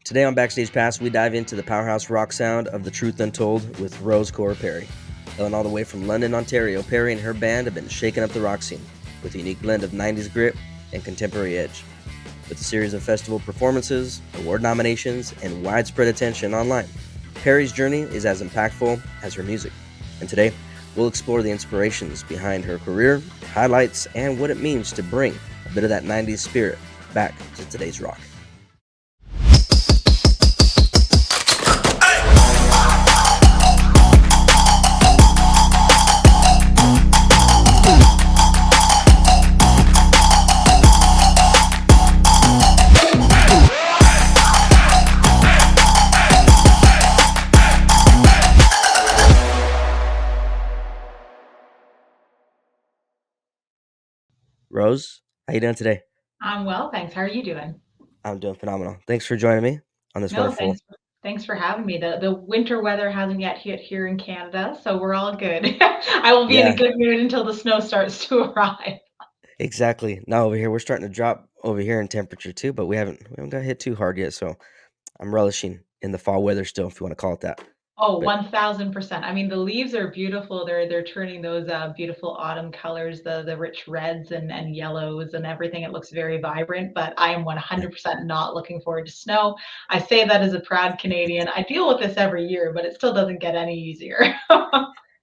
Today on Backstage Pass, we dive into the powerhouse rock sound of the Truth Untold with Rose Cora Perry. Hailing all the way from London, Ontario, Perry and her band have been shaking up the rock scene with a unique blend of 90s grit and contemporary edge. With a series of festival performances, award nominations, and widespread attention online, Perry's journey is as impactful as her music. And today, we'll explore the inspirations behind her career, highlights, and what it means to bring a bit of that 90s spirit back to today's rock. Rose, how you doing today? I'm well, thanks. How are you doing? I'm doing phenomenal. Thanks for joining me on this No, wonderful. thanks for having me. The winter weather hasn't yet hit here in Canada, so we're all good. I will be in a Yeah, good mood until the snow starts to arrive. exactly. Now over here we're starting to drop over here in temperature too, but we haven't got hit too hard yet, so I'm relishing in the fall weather still, if you want to call it that. Oh, But 1000%. I mean, the leaves are beautiful. They're turning those beautiful autumn colors, the rich reds and yellows and everything. It looks very vibrant, but I am yeah, 100% not looking forward to snow. I say that as a proud Canadian. I deal with this every year, but it still doesn't get any easier.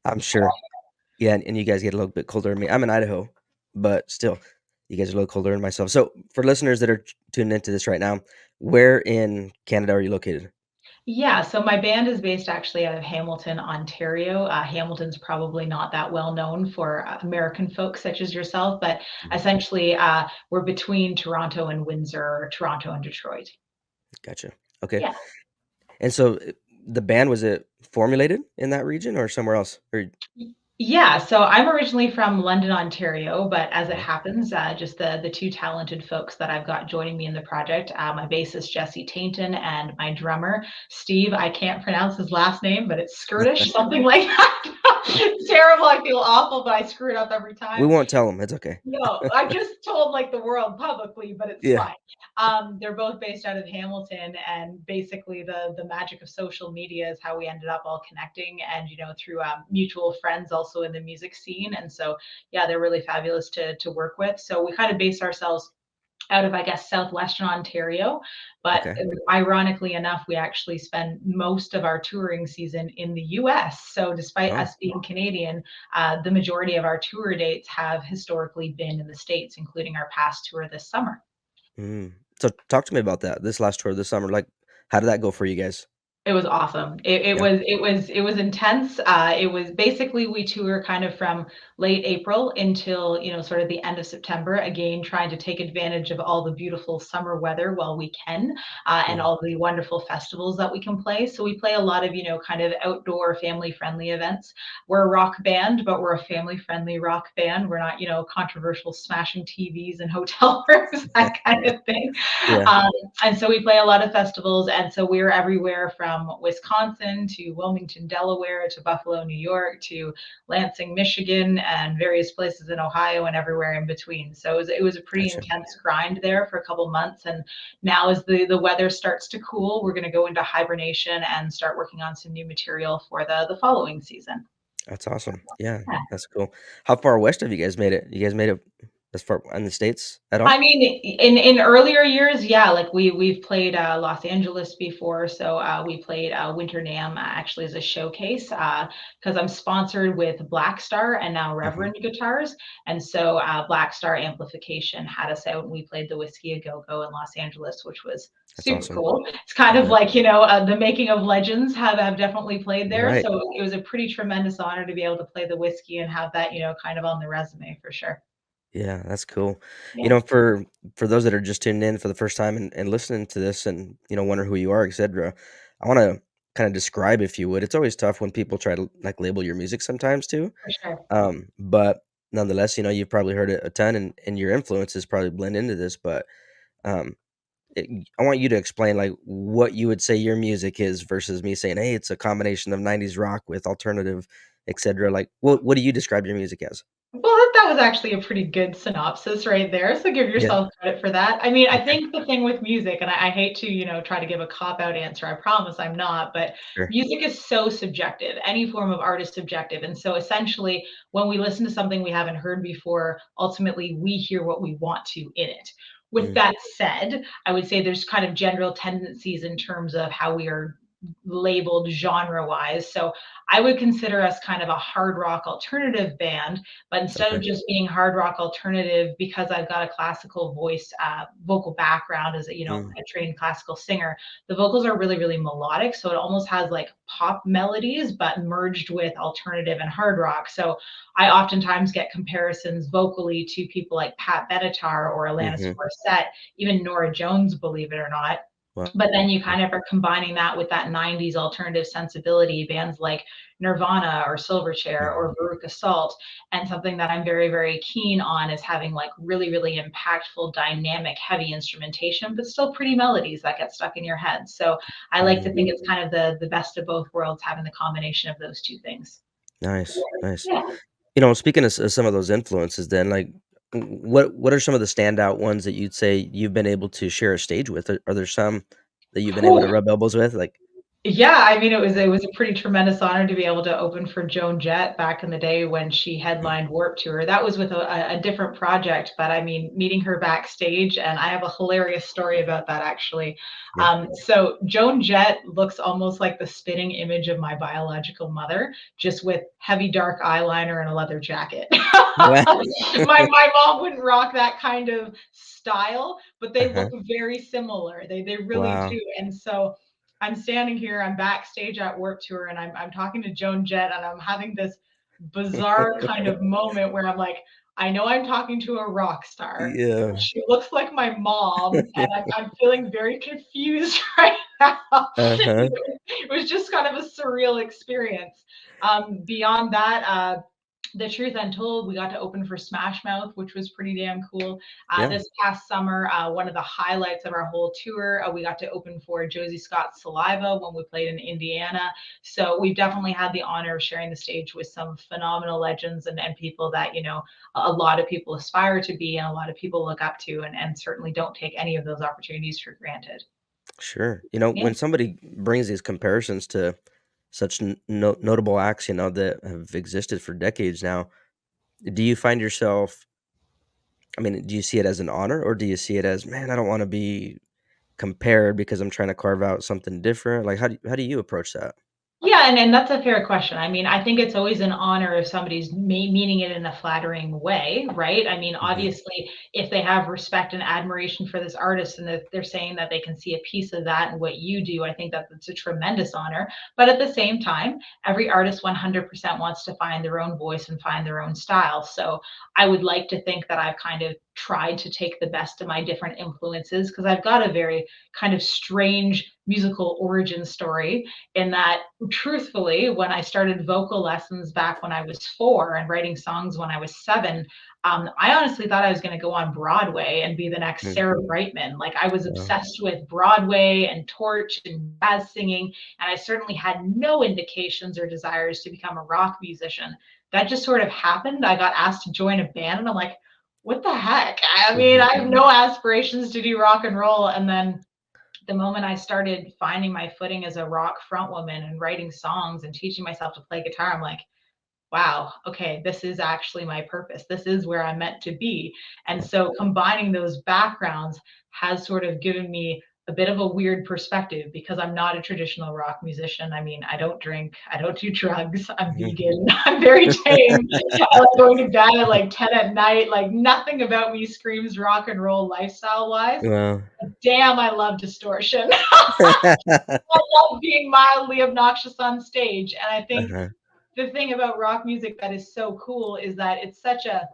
I'm sure. Yeah, and you guys get a little bit colder than me. I'm in Idaho, but still, you guys are a little colder than myself. So for listeners that are tuning into this right now, where in Canada are you located? Yeah, so my band is based actually out of Hamilton, Ontario. Hamilton's probably not that well known for American folks such as yourself, but Mhm. essentially we're between Toronto and Windsor, or Toronto and Detroit. Gotcha. Okay. Yeah. And so the band, was it formulated in that region or somewhere else? Or Yeah, so I'm originally from London, Ontario, but as it Mhm. happens, just the two talented folks that I've got joining me in the project, my bassist Jesse Tainton and my drummer Steve. I can't pronounce his last name, but it's Skirtish, something like that. It's terrible. I feel awful, but I screw it up every We time. won't tell them. It's okay. No, I just told like the world publicly, but it's Yeah. fine. They're both based out of Hamilton, and basically the magic of social media is how we ended up all connecting, and through mutual friends also in the music scene. And so yeah, they're really fabulous to work with. So we kind of base ourselves out of, I guess, southwestern Ontario. But Okay. ironically enough, we actually spend most of our touring season in the US. So despite Oh. us being Canadian, the majority of our tour dates have historically been in the States, including our past tour this summer. Mm. So talk to me about that. This last tour this summer, like, how did that go for you guys? It was awesome. It Yeah. was intense. It was basically we tour kind of from late April until sort of the end of September. Again, trying to take advantage of all the beautiful summer weather while we can, and Mm. all the wonderful festivals that we can play. So we play a lot of kind of outdoor family friendly events. We're a rock band, but we're a family friendly rock band. We're not controversial smashing TVs and hotel rooms, that kind of thing. Yeah. Um, and so we play a lot of festivals, and so we're everywhere from Wisconsin to Wilmington, Delaware, to Buffalo, New York, to Lansing, Michigan, and various places in Ohio, and everywhere in between. So it was a pretty Gotcha. intense grind there for a couple months. And now as the weather starts to cool, we're going to go into hibernation and start working on some new material for the following season. That's awesome. Yeah, Yeah. that's cool. How far west have you guys made it? You guys made it as far in the States at I all? mean, in earlier years, yeah, like we've played Los Angeles before, so we played Winter NAMM actually as a showcase because I'm sponsored with Black Star and now Mhm. Reverend Guitars, and so Black Star Amplification had us out and we played the Whiskey a Go Go in Los Angeles, which was That's super awesome. cool. It's kind I of bet. like the making of legends have definitely played there, Right. so it was a pretty tremendous honor to be able to play the Whiskey and have that kind of on the resume for sure. Yeah, that's cool. You Yeah. know, for those that are just tuning in for the first time and listening to this and, wonder who you are, etc., I wanna kinda describe, if you would. It's always tough when people try to, like, label your music sometimes too. For sure. But nonetheless, you've probably heard it a ton and your influences probably blend into this, but, um, I want you to explain, like, what you would say your music is versus me saying, "Hey, it's a combination of '90s rock with alternative," etc. Like, what do you describe your music as? Well, that was actually a pretty good synopsis right there, so give Yeah. yourself credit for that. I mean, I Okay. think the thing with music, and I hate to, try to give a cop-out answer, I promise I'm not, but Sure. music is so subjective. Any form of art is subjective, and so essentially, when we listen to something we haven't heard before, ultimately, we hear what we want to in it. With Mm, that said, I would say there's kind of general tendencies in terms of how we are labeled genre-wise. So I would consider us kind of a hard rock alternative band, but instead okay. of just being hard rock alternative, because I've got a classical voice, vocal background as Mm, a trained classical singer, the vocals are really, really melodic. So it almost has like pop melodies, but merged with alternative and hard rock. So I oftentimes get comparisons vocally to people like Pat Benatar or Alanis mhm. Morissette, even Nora Jones, believe it or not. Wow. But then you kind of are combining that with that 90s alternative sensibility, bands like Nirvana or Silverchair or Mhm. Veruca Salt. And something that I'm very, very keen on is having like really, really impactful, dynamic, heavy instrumentation, but still pretty melodies that get stuck in your head. So I like to Mhm. think it's kind of the best of both worlds, having the combination of those two things. Nice, nice. Yeah. Speaking of some of those influences then, like, what are some of the standout ones that you'd say you've been able to share a stage with? Are there some that you've been able to rub elbows with? Like Yeah, I mean, it was a pretty tremendous honor to be able to open for Joan Jett back in the day when she mm, headlined Warped Tour. That was with a different project, but I mean, meeting her backstage, and I have a hilarious story about that actually. yeah. So Joan Jett looks almost like the spitting image of my biological mother, just with heavy dark eyeliner and a leather jacket. Wow. My mom wouldn't rock that kind of style, but they Uh-huh. look very similar. They really Wow. do, and so I'm standing here, I'm backstage at Warped Tour, and I'm talking to Joan Jett, and I'm having this bizarre kind of moment where I'm like, I know I'm talking to a rock star. Yeah. She looks like my mom, and I'm feeling very confused right now. Uh-huh. It was just kind of a surreal experience. Beyond that, the Truth Untold, we got to open for Smash Mouth, which was pretty damn cool. Yeah. This past summer, one of the highlights of our whole tour, we got to open for Josie Scott's Saliva when we played in Indiana. So we've definitely had the honor of sharing the stage with some phenomenal legends and people that, a lot of people aspire to be and a lot of people look up to and certainly don't take any of those opportunities for granted. Sure. Yeah. When somebody brings these comparisons to such notable acts, that have existed for decades now, do you find yourself I mean, do you see it as an honor or do you see it as, man, I don't want to be compared because I'm trying to carve out something different? Like, how do you approach that? Yeah, and that's a fair question. I mean, I think it's always an honor if somebody's meaning it in a flattering way, right? I mean, Hmm. obviously, if they have respect and admiration for this artist and they're saying that they can see a piece of that in what you do, I think that it's a tremendous honor. But at the same time, every artist 100% wants to find their own voice and find their own style. So I would like to think that I've kind of tried to take the best of my different influences because I've got a very kind of strange musical origin story in that truthfully, when I started vocal lessons back when I was 4 and writing songs when I was 7, I honestly thought I was going to go on Broadway and be the next Mm. Sarah Brightman. Like I was Wow. obsessed with Broadway and torch and jazz singing, and I certainly had no indications or desires to become a rock musician. That just sort of happened. I got asked to join a band, and I'm like, what the heck? I mean, Mhm. I have no aspirations to do rock and roll. And then the moment I started finding my footing as a rock frontwoman and writing songs and teaching myself to play guitar, I'm like, wow, okay, this is actually my purpose. This is where I'm meant to be. And so combining those backgrounds has sort of given me a bit of a weird perspective because I'm not a traditional rock musician. I mean, I don't drink, I don't do drugs, I'm Mhm. vegan, I'm very tame. I like going to bed at like 10 at night. Like nothing about me screams rock and roll lifestyle wise. Wow. Damn, I love distortion. I love being mildly obnoxious on stage. And I think Uh-huh. the thing about rock music that is so cool is that it's such a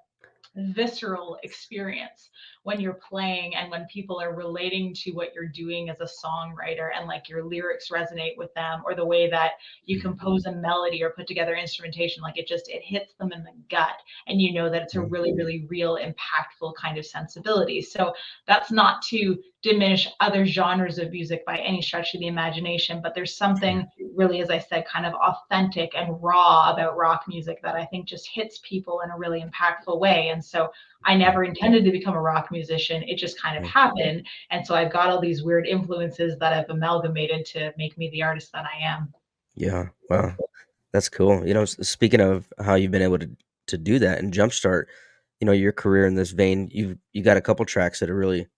visceral experience. when you're playing and when people are relating to what you're doing as a songwriter, and like your lyrics resonate with them, or the way that you compose a melody or put together instrumentation, like it hits them in the gut, and you know that it's a really, really real, impactful kind of sensibility. So that's not to diminish other genres of music by any stretch of the imagination, but there's something really, as I said, kind of authentic and raw about rock music that I think just hits people in a really impactful way. And so I never intended to become a rock musician. It just kind of happened. And so I've got all these weird influences that I've amalgamated to make me the artist that I am. Yeah, wow, that's cool. Speaking of how you've been able to do that and jumpstart, your career in this vein, you got a couple tracks that have really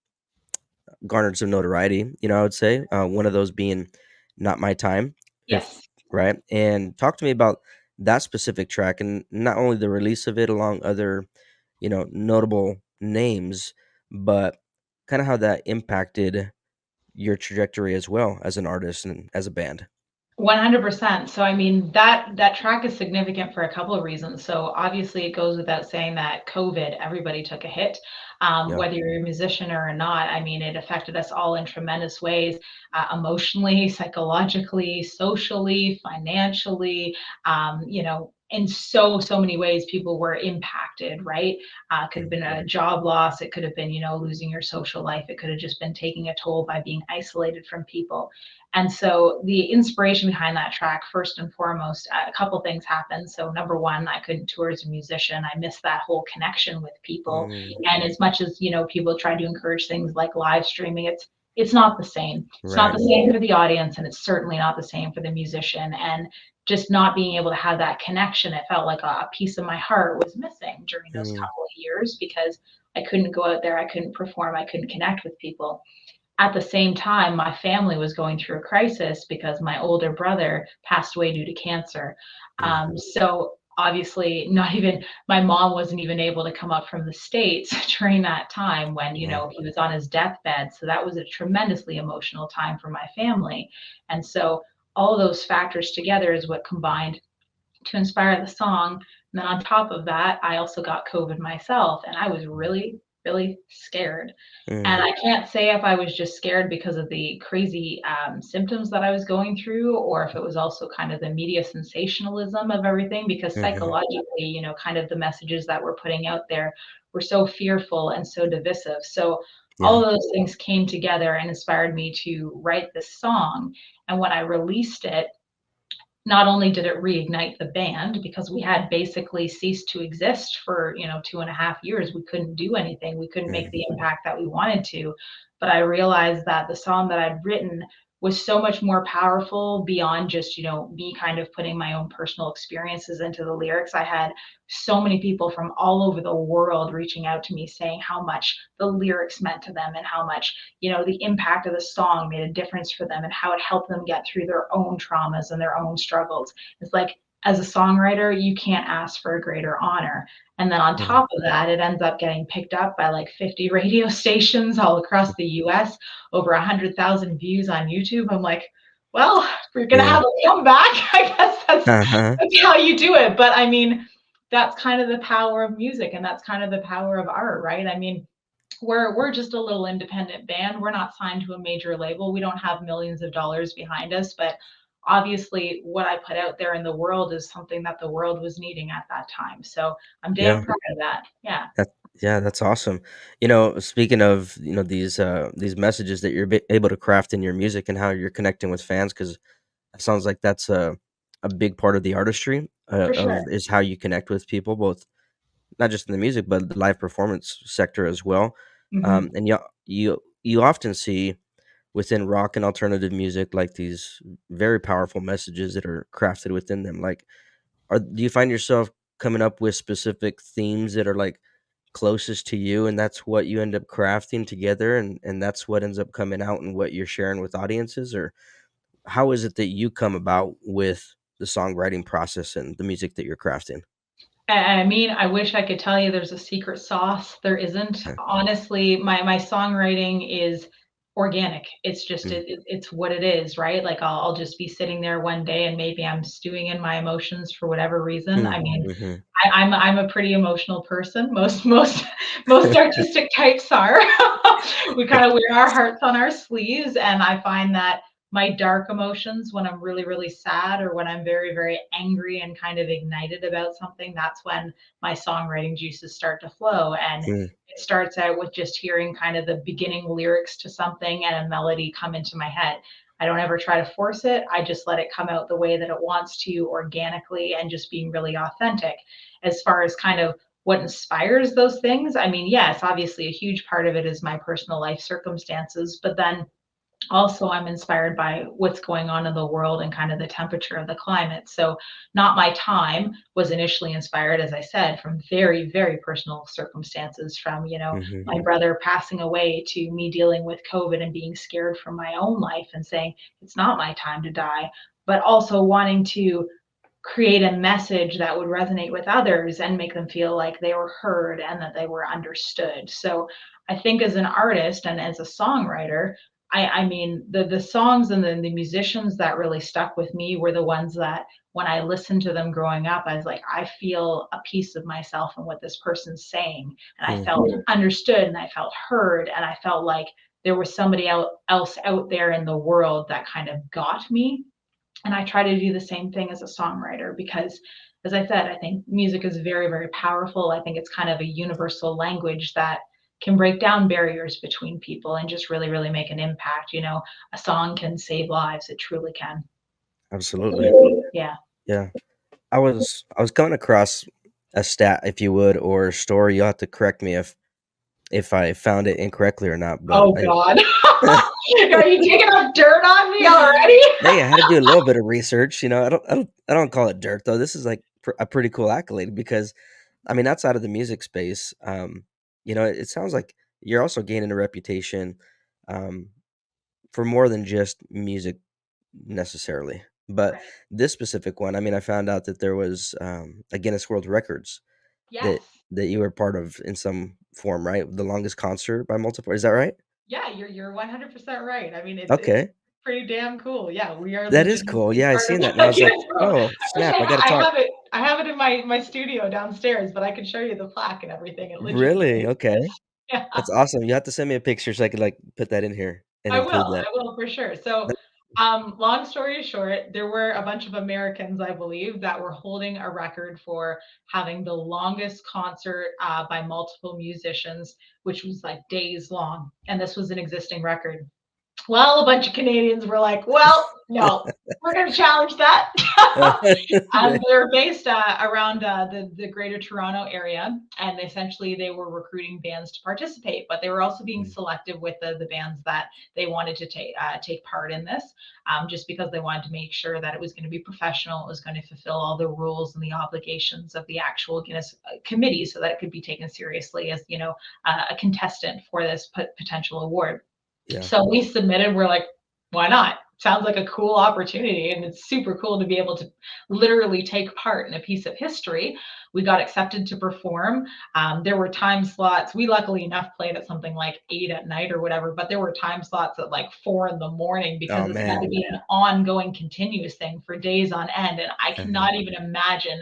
garnered some notoriety. I would say one of those being "Not My Time," if Yes. right. And talk to me about that specific track, and not only the release of it along other, notable names, but kind of how that impacted your trajectory as well as an artist and as a band. 100%. So I mean that track is significant for a couple of reasons. So obviously it goes without saying that COVID, everybody took a hit, Yeah. whether you're a musician or not. I mean, it affected us all in tremendous ways, emotionally, psychologically, socially, financially. In so many ways, people were impacted. Right? Could have been a job loss. It could have been losing your social life. It could have just been taking a toll by being isolated from people. And so the inspiration behind that track, first and foremost, a couple things happened. So number one, I couldn't tour as a musician. I missed that whole connection with people. Mm, And as much as people try to encourage things like live streaming, it's not the same. It's not right. the same for the audience, and it's certainly not the same for the musician. And just not being able to have that connection, it felt like a piece of my heart was missing during those Mm, couple of years, because I couldn't go out there, I couldn't perform, I couldn't connect with people. At the same time, my family was going through a crisis because my older brother passed away due to cancer. mm, So obviously, not even my mom wasn't even able to come up from the States during that time when wow. he was on his deathbed. So that was a tremendously emotional time for my family. And so all those factors together is what combined to inspire the song. And then on top of that, I also got COVID myself, and I was really, really scared. And Mm, I can't say if I was just scared because of the crazy symptoms that I was going through, or if it was also kind of the media sensationalism of everything, because mhm, psychologically, kind of the messages that we're putting out there were so fearful and so divisive. So yeah. all of those things came together and inspired me to write this song. And when I released it, not only did it reignite the band, because we had basically ceased to exist for 2.5 years. We couldn't do anything, we couldn't make Mm, the impact that we wanted to. But I realized that the song that I'd written was so much more powerful beyond just me kind of putting my own personal experiences into the lyrics. I had so many people from all over the world reaching out to me saying how much the lyrics meant to them, and how much the impact of the song made a difference for them, and how it helped them get through their own traumas and their own struggles. It's like, as a songwriter, you can't ask for a greater honor. And then on mm, top of that, it ends up getting picked up by like 50 radio stations all across the US, over 100,000 views on YouTube. I'm like, well, we're gonna yeah. have a comeback. I guess Uh-huh. that's how you do it. But I mean, that's kind of the power of music, and that's kind of the power of art, right? I mean, we're just a little independent band. We're not signed to a major label. We don't have millions of dollars behind us, but obviously what I put out there in the world is something that the world was needing at that time. So I'm damn Yeah. proud of that. Yeah, That yeah, that's awesome. Speaking of, these messages that you're able to craft in your music and how you're connecting with fans, because it sounds like that's a big part of the artistry for sure. of is how you connect with people, both not just in the music, but the live performance sector as well. Hmm. And you often see within rock and alternative music like these very powerful messages that are crafted within them. Like, do you find yourself coming up with specific themes that are like closest to you, and that's what you end up crafting together, and that's what ends up coming out and what you're sharing with audiences? Or how is it that you come about with the songwriting process and the music that you're crafting? I mean, I wish I could tell you there's a secret sauce. There isn't. Okay. Honestly, my songwriting is organic. It's just Mm, it's what it is, right? Like I'll just be sitting there one day and maybe I'm stewing in my emotions for whatever reason. I mean, mhm. I'm a pretty emotional person. Most artistic types are. We kind of wear our hearts on our sleeves, and I find that my dark emotions, when I'm really really sad or when I'm very very angry and kind of ignited about something, that's when my songwriting juices start to flow. And Mm, it starts out with just hearing kind of the beginning lyrics to something and a melody come into my head. I don't ever try to force it. I just let it come out the way that it wants to, organically, and just being really authentic. As far as kind of what inspires those things, I mean, yes, obviously a huge part of it is my personal life circumstances, but then also I'm inspired by what's going on in the world and kind of the temperature of the climate. So Not My Time was initially inspired, as I said, from very very personal circumstances, from mhm, my brother passing away to me dealing with COVID and being scared for my own life and saying it's not my time to die, but also wanting to create a message that would resonate with others and make them feel like they were heard and that they were understood. So I think as an artist and as a songwriter, I mean, the songs and the musicians that really stuck with me were the ones that when I listened to them growing up, I was like, I feel a piece of myself in what this person's saying. And I mm, felt understood and I felt heard and I felt like there was somebody else out there in the world that kind of got me. And I try to do the same thing as a songwriter because, as I said, I think music is very very powerful. I think it's kind of a universal language that can break down barriers between people and just really really make an impact. A song can save lives. It truly can. absolutely. Yeah. Yeah. I was coming across a stat, if you would, or a story. You'll have to correct me if I found it incorrectly or not. But Oh God. Are you taking up dirt on me already? hey, I had to do a little bit of research. I don't call it dirt though. This is like a pretty cool accolade because, I mean, outside of the music space, it sounds like you're also gaining a reputation, um, for more than just music necessarily. But Right. this specific one, I mean, I found out that there was a Guinness World Records that Yes. that you were part of in some form, right? The longest concert by multiple. Is that right? Yeah, you're 100% right. I mean, it's Okay, pretty damn cool. Yeah, we are that is cool. legitimately Yeah, I part of seen that, and I the was like, Guinness World. "Oh I wish snap! I got to I talk." have it. I have it in my studio downstairs, but I can show you the plaque and everything. It Really? legitimately Okay, exists. Yeah, that's awesome. You have to send me a picture so I could like put that in here and I will. include that. I will for sure. So, That- long story short, there were a bunch of Americans, I believe, that were holding a record for having the longest concert by multiple musicians, which was like days long, and this was an existing record. Well, a bunch of Canadians were like, well, no, we're going to challenge that. Right. They're based around the greater Toronto area, and essentially they were recruiting bands to participate, but they were also being Mm, selective with the bands that they wanted to take part in this, just because they wanted to make sure that it was going to be professional, it was going to fulfill all the rules and the obligations of the actual Guinness committee, so that it could be taken seriously as a contestant for this potential award. yeah. So we submitted, we're like, why not? Sounds like a cool opportunity. And it's super cool to be able to literally take part in a piece of history. We got accepted to perform. There were time slots. We luckily enough played at something like 8 at night or whatever, but there were time slots at like 4 in the morning because Oh this had man. to be an ongoing, continuous thing for days on end. And I Uh-huh. cannot even imagine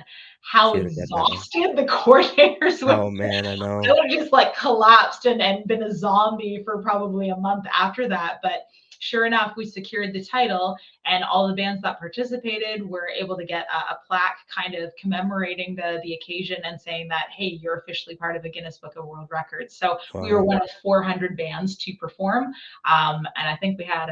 If how you'd have got that one. exhausted the coordinators would. Oh man, I I know. would have just like collapsed and been a zombie for probably a month after that. But sure enough, we secured the title, and all the bands that participated were able to get a plaque kind of commemorating the occasion and saying that, hey, you're officially part of the Guinness Book of World Records. So we were Wow. one of 400 bands to perform. And I think we had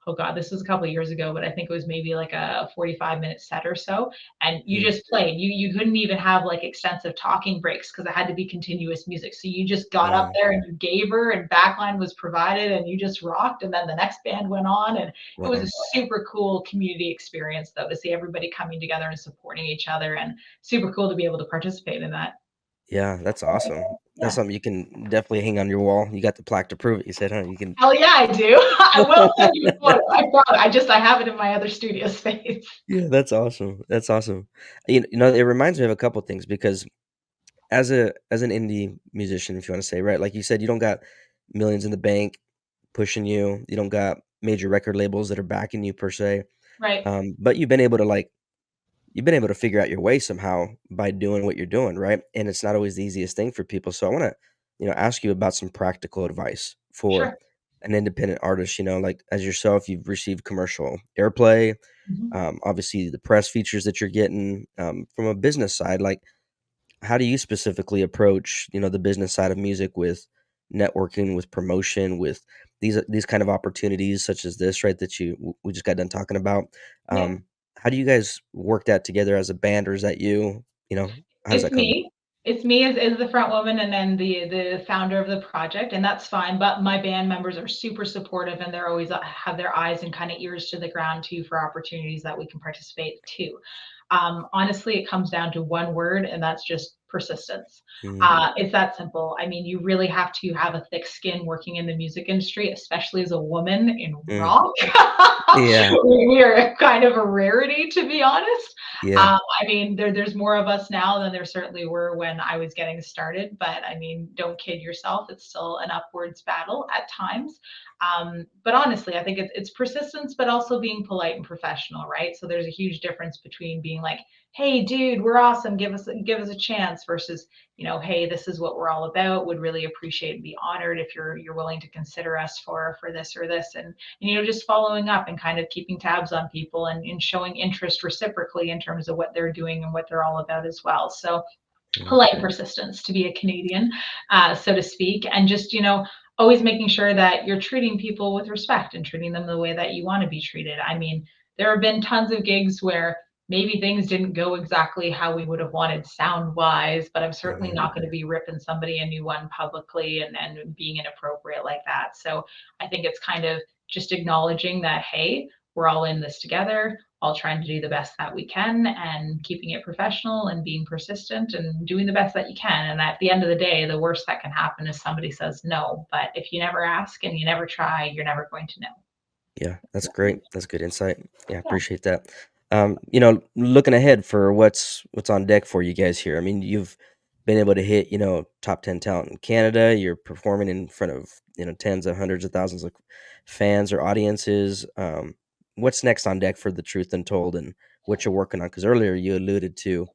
oh God, this was a couple of years ago, but I think it was maybe like a 45-minute set or so, and you Mm, just played. You couldn't even have like extensive talking breaks because it had to be continuous music. So you just got up mm, there and you gave her, and backline was provided, and you just rocked. And then the next band went on, and it was a wow. super cool community experience though, to see everybody coming together and supporting each other, and super cool to be able to participate in that. Yeah, that's awesome. That's Yeah. something you can definitely hang on your wall. You got the plaque to prove it. You said, huh? You can. Hell yeah, I do. I will send you a photo. I brought it. I have it in my other studio space. Yeah, that's awesome. That's awesome. It reminds me of a couple things because as an indie musician, if you want to say, right, like you said, you don't got millions in the bank. pushing you. You don't got major record labels that are backing you per se. Right. But you've been able to figure out your way somehow by doing what you're doing, right? And it's not always the easiest thing for people. So I want to, ask you about some practical advice for Sure. an independent artist. Like as yourself, you've received commercial airplay, Mhm. obviously the press features that you're getting, from a business side. Like, how do you specifically approach, the business side of music with networking, with promotion, with these kind of opportunities such as this, right? That we just got done talking about. Yeah. How do you guys work that together as a band, or is that you? How does It's that come? me. It's me as the front woman and then the founder of the project, and that's fine. But my band members are super supportive, and they're always have their eyes and kind of ears to the ground too for opportunities that we can participate too. Honestly, it comes down to one word, and that's just persistence. Mm, It's that simple. I mean, you really have to have a thick skin working in the music industry, especially as a woman in mm, rock. yeah, We are kind of a rarity, to be honest. yeah, I mean, there's more of us now than there certainly were when I was getting started. But I mean, don't kid yourself; it's still an upwards battle at times. But honestly, I think it's persistence, but also being polite and professional, right? So there's a huge difference between being like, "Hey, dude, we're awesome. Give us a chance," versus, "Hey, this is what we're all about. Would really appreciate and be honored if you're willing to consider us for this or this," and just following up and kind of keeping tabs on people and showing interest reciprocally in terms of what they're doing and what they're all about as well. So mm, polite persistence to be a Canadian, so to speak, and just always making sure that you're treating people with respect and treating them the way that you want to be treated. I mean, there have been tons of gigs where maybe things didn't go exactly how we would have wanted sound wise, but I'm certainly mhm, not going to be ripping somebody a new one publicly and being inappropriate like that. So I think it's kind of just acknowledging that, hey, we're all in this together, all trying to do the best that we can and keeping it professional and being persistent and doing the best that you can. And at the end of the day, the worst that can happen is somebody says no. But if you never ask and you never try, you're never going to know. yeah, that's great. That's good insight. Yeah, I Yeah. appreciate that. Looking ahead for what's on deck for you guys here. I mean, you've been able to hit, top 10 talent in Canada. You're performing in front of, tens of hundreds of thousands of fans or audiences. What's next on deck for the Truth Untold and what you're working on? Because earlier you alluded to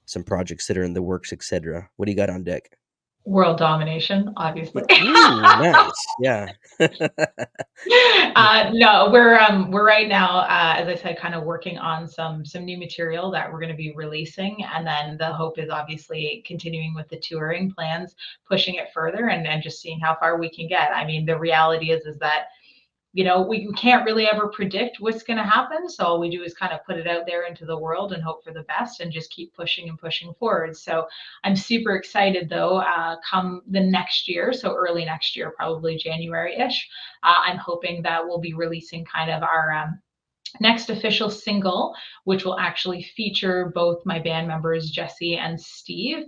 some projects that are in the works, etc. What do you got on deck? World domination, obviously. Yeah. Ooh, nice. Yeah. No, we're right now, as I said, kind of working on some new material that we're going to be releasing, and then the hope is obviously continuing with the touring plans, pushing it further, and just seeing how far we can get. I mean, the reality is that we can't really ever predict what's going to happen. So all we do is kind of put it out there into the world and hope for the best and just keep pushing and pushing forward. So I'm super excited though, come the next year. So early next year, probably January-ish, I'm hoping that we'll be releasing kind of our next official single, which will actually feature both my band members, Jesse and Steve,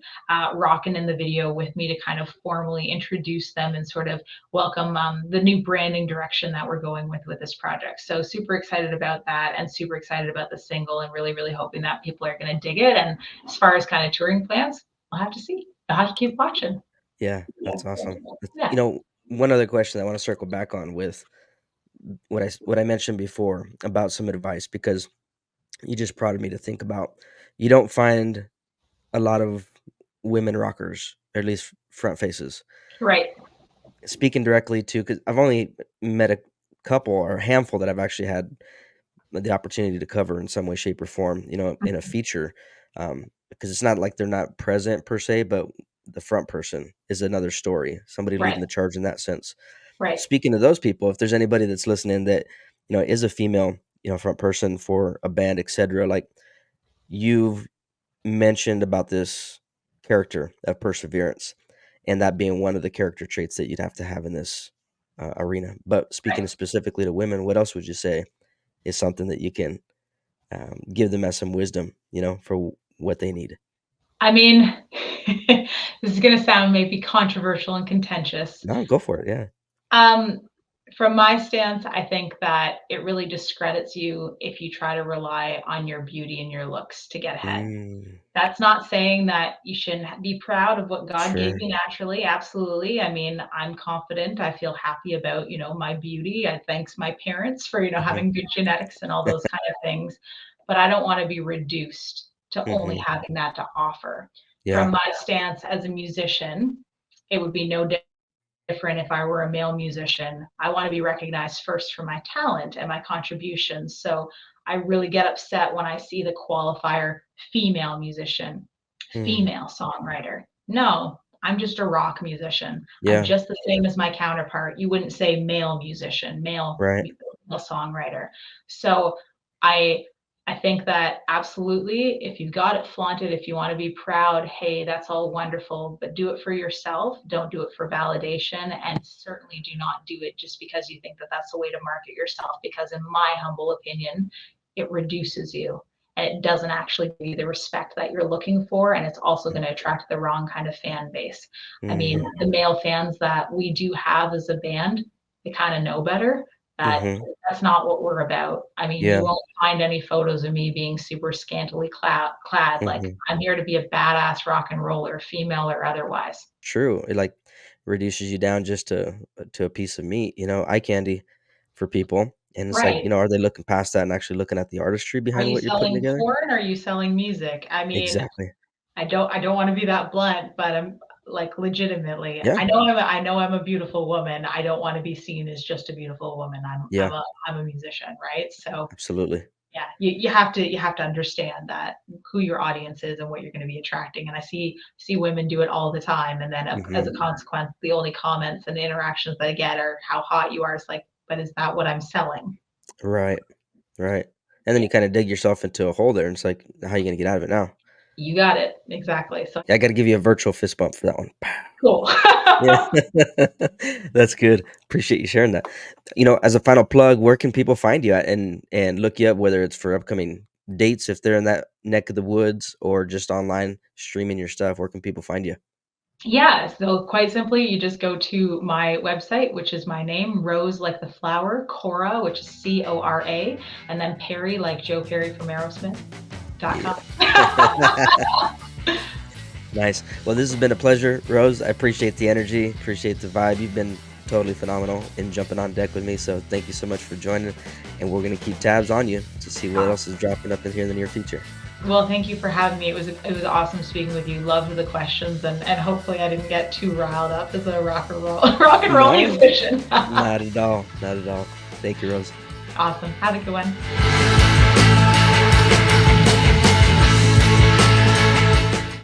rocking in the video with me to kind of formally introduce them and sort of welcome the new branding direction that we're going with this project. So super excited about that and super excited about the single and really, really hoping that people are going to dig it. And as far as kind of touring plans, we'll have to see. I'll have to keep watching. Yeah, that's awesome. Yeah. One other question I want to circle back on with what I mentioned before about some advice, because you just prodded me to think about, you don't find a lot of women rockers, or at least front faces. Right. Speaking directly to, because I've only met a couple or a handful that I've actually had the opportunity to cover in some way, shape, or form, in a feature. Because it's not like they're not present per se, but the front person is another story. Somebody Right. leading the charge in that sense. Right. Speaking of those people, if there's anybody that's listening that, is a female, front person for a band, etc., like you've mentioned about this character of perseverance, and that being one of the character traits that you'd have to have in this arena. But speaking Right. specifically to women, what else would you say is something that you can give them as some wisdom, for what they need? I mean, this is going to sound maybe controversial and contentious. No, go for it. Yeah. Um, From my stance, I think that it really discredits you if you try to rely on your beauty and your looks to get ahead. Mm, That's not saying that you shouldn't be proud of what God gave sure. you naturally, absolutely. I mean, I'm confident, I feel happy about, my beauty. I thanks my parents for, Mhm. having good genetics and all those kind of things, but I don't wanna be reduced to only Mhm. having that to offer. Yeah. From my stance as a musician, it would be no different if I were a male musician. I want to be recognized first for my talent and my contributions. So I really get upset when I see the qualifier female musician, Mm. female songwriter. No, I'm just a rock musician. I'm Yeah. just the same as my counterpart. You wouldn't say male musician, Right. male songwriter. So I I think that absolutely, if you've got it, flaunt it. If you want to be proud, hey, that's all wonderful, but do it for yourself. Don't do it for validation. And certainly do not do it just because you think that that's the way to market yourself. Because, in my humble opinion, it reduces you and it doesn't actually give you the respect that you're looking for. And it's also going to attract the wrong kind of fan base. I mean, Mm. the male fans that we do have as a band, they kind of know better. That Mhm. that's not what we're about. I mean, you Yeah. won't find any photos of me being super scantily clad. Like, Mhm. I'm here to be a badass rock and roller, female or otherwise. True. It, like, reduces you down just to a piece of meat, eye candy for people, and it's like, Right. are they looking past that and actually looking at the artistry Are behind you what you're putting selling together? porn or are you selling music? I mean, Exactly. I don't wanna be that blunt, but I'm like, legitimately, Yeah. I know I'm a beautiful woman. I don't wanna be seen as just a beautiful woman. I'm Yeah. I'm a musician, right? So, Absolutely. yeah, you have to understand that who your audience is and what you're gonna be attracting, and I see women do it all the time, and then, as Mhm. a consequence, the only comments and interactions that I get are how hot you are. It's like, "But is that what I'm selling?" Right. Right. And then you kinda dig yourself into a hole there, and it's like, how are you gonna get out of it now? You got it. Exactly. So, Yeah, I gotta give you a virtual fist bump for that one. cool. Yeah. That's good. Appreciate you sharing that. As a final plug, where can people find you at and look you up, whether it's for upcoming dates if they're in that neck of the woods or just online streaming your stuff, where can people find you? Yeah, so quite simply, you just go to my website, which is my name, Rose like the flower, Cora, which is Cora, and then Perry like Joe Perry from Aerosmith.com. Yeah. Nice. Well, this has been a pleasure, Rose. I appreciate the energy, appreciate the vibe. You've been totally phenomenal in jumping on deck with me. So thank you so much for joining. And we're gonna keep tabs on you to see what else is dropping up in here in the near future. Well, thank you for having me. It was awesome speaking with you. Loved the questions, and hopefully I didn't get too riled up as a rock and roll rock and roll No, musician. not at all. Not at all. Thank you, Rose. Awesome. Have a good one.